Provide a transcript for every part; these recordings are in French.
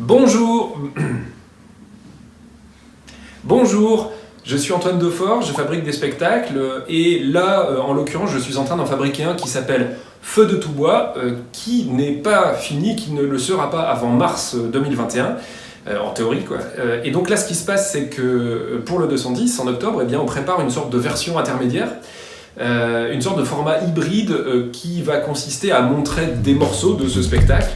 Bonjour. Bonjour, je suis Antoine Defort, je fabrique des spectacles et là, en l'occurrence, je suis en train d'en fabriquer un qui s'appelle Feu de tout bois, qui n'est pas fini, qui ne le sera pas avant mars 2021, en théorie quoi. Et donc là, ce qui se passe, c'est que pour le 210, en octobre, eh bien, on prépare une sorte de version intermédiaire, une sorte de format hybride qui va consister à montrer des morceaux de ce spectacle.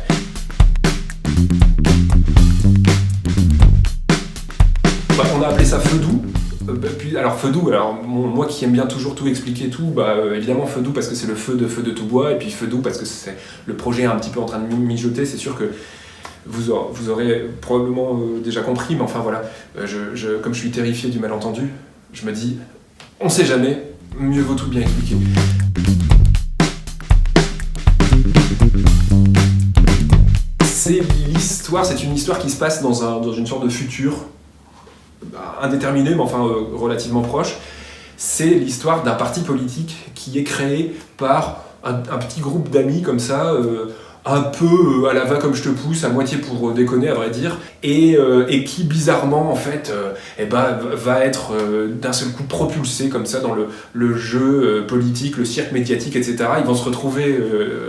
On a appelé ça Feu doux. Alors Feu doux, moi qui aime bien toujours tout expliquer tout, évidemment Feu doux parce que c'est le feu de tout bois, et puis Feu doux parce que c'est le projet est un petit peu en train de mijoter. C'est sûr que vous aurez probablement déjà compris, mais enfin voilà, comme je suis terrifié du malentendu, je me dis, on sait jamais, mieux vaut tout bien expliquer. C'est une histoire qui se passe dans une sorte de futur indéterminé, mais enfin relativement proche. C'est l'histoire d'un parti politique qui est créé par un petit groupe d'amis comme ça, un peu à la va comme je te pousse, à moitié pour déconner à vrai dire, et qui bizarrement en fait va être d'un seul coup propulsé comme ça dans le jeu politique, le cirque médiatique, etc. Ils vont se retrouver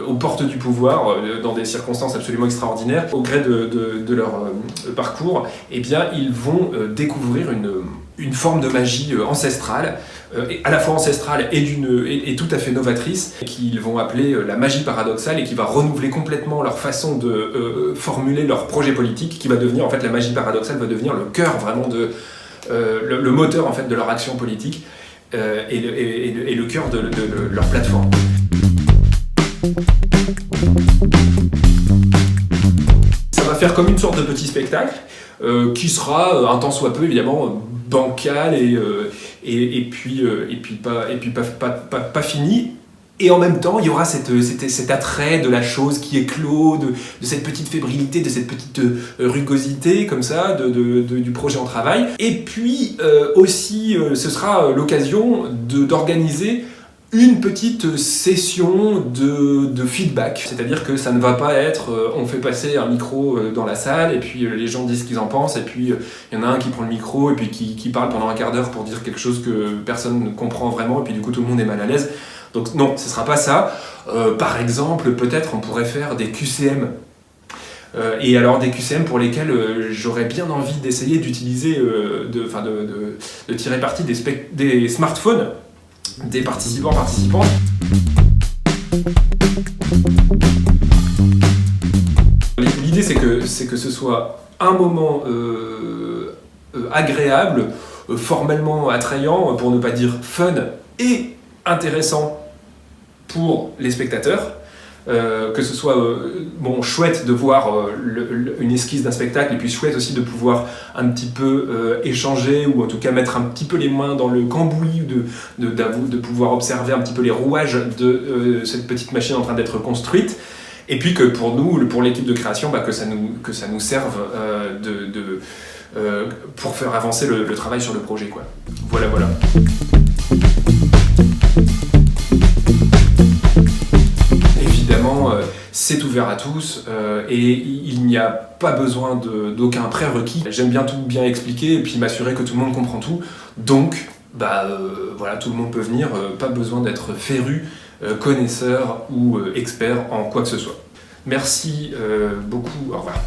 aux portes du pouvoir dans des circonstances absolument extraordinaires. Au gré de leur parcours, eh bien ils vont découvrir une forme de magie ancestrale, à la fois ancestrale et tout à fait novatrice, qu'ils vont appeler la magie paradoxale, et qui va renouveler complètement leur façon de formuler leur projet politique, qui va devenir, en fait, la magie paradoxale va devenir le cœur vraiment le moteur en fait de leur action politique, et le cœur de leur plateforme. Ça va faire comme une sorte de petit spectacle qui sera un tant soit peu évidemment bancal et puis pas fini. Et en même temps, il y aura cet attrait de la chose qui éclot, de cette petite fébrilité, de cette petite rugosité comme ça, du projet en travail. Et puis aussi, ce sera l'occasion d'organiser une petite session de feedback. C'est-à-dire que ça ne va pas être on fait passer un micro dans la salle et puis les gens disent ce qu'ils en pensent, et puis il y en a un qui prend le micro et puis qui parle pendant un quart d'heure pour dire quelque chose que personne ne comprend vraiment, et puis du coup tout le monde est mal à l'aise. Donc non, ce ne sera pas ça. Par exemple, peut-être on pourrait faire des QCM. Et alors des QCM pour lesquels j'aurais bien envie d'essayer d'utiliser, de tirer parti des smartphones des participantes. L'idée c'est que ce soit un moment agréable, formellement attrayant, pour ne pas dire fun, et intéressant pour les spectateurs, que ce soit chouette de voir une esquisse d'un spectacle, et puis chouette aussi de pouvoir un petit peu échanger, ou en tout cas mettre un petit peu les mains dans le cambouis, de pouvoir observer un petit peu les rouages de cette petite machine en train d'être construite, et puis que pour nous, pour l'équipe de création, que ça nous serve pour faire avancer le travail sur le projet, quoi. Voilà. C'est ouvert à tous et il n'y a pas besoin d'aucun prérequis. J'aime bien tout bien expliquer et puis m'assurer que tout le monde comprend tout. Donc, voilà, tout le monde peut venir, pas besoin d'être féru, connaisseur ou expert en quoi que ce soit. Merci beaucoup, au revoir.